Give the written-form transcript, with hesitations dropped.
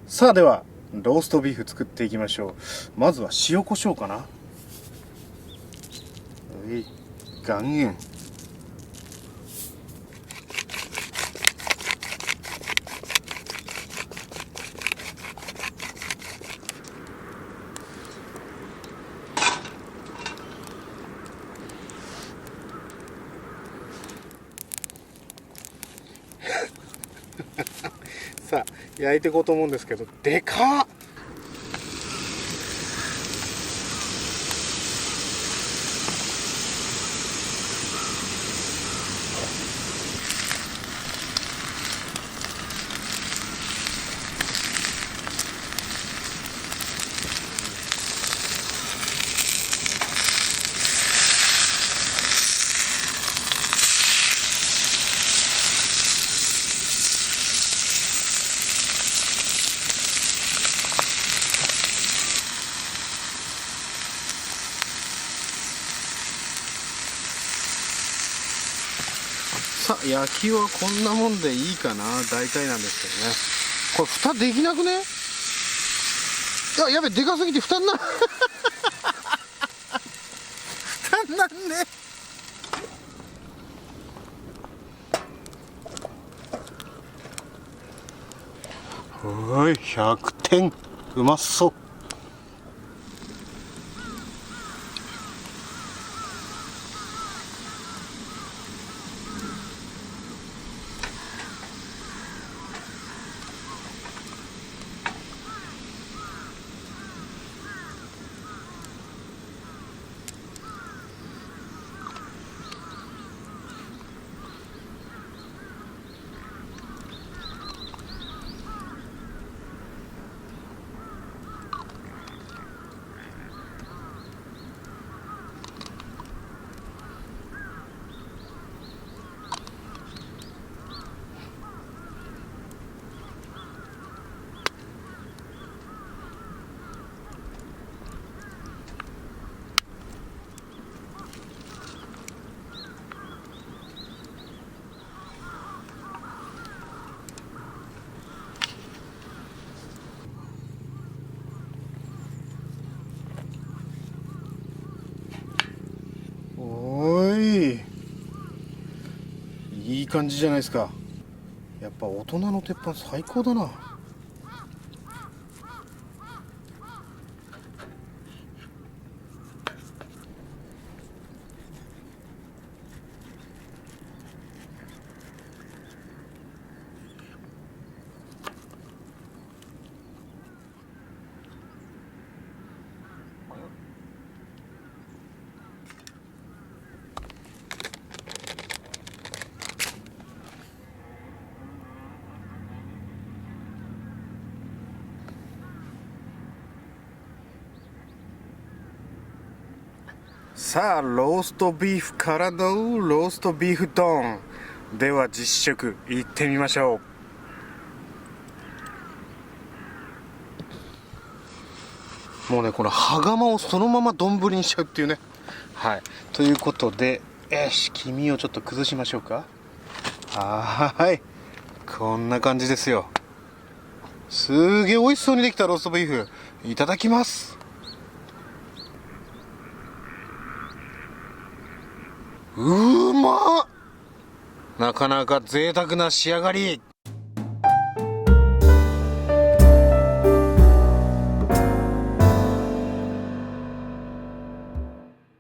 さあではローストビーフ作っていきましょう。まずは塩コショウかな。岩塩。さあ焼いていこうと思うんですけど、でかっ。さあ焼きはこんなもんでいいかな、大体なんですけどね。これ蓋できなくね。いや、やべ、でかすぎて蓋になる蓋になんね。おい、100点。うまそう。おーい、いい感じじゃないですか。やっぱ大人の鉄板最高だな。さあローストビーフからのローストビーフ丼では実食いってみましょう。もうね、この羽釜をそのまま丼にしちゃうっていうね。はい、ということで、黄身をちょっと崩しましょうか。はい、こんな感じですよ。すげえ美味しそうにできたローストビーフ、いただきます。うまっ。なかなか贅沢な仕上がり。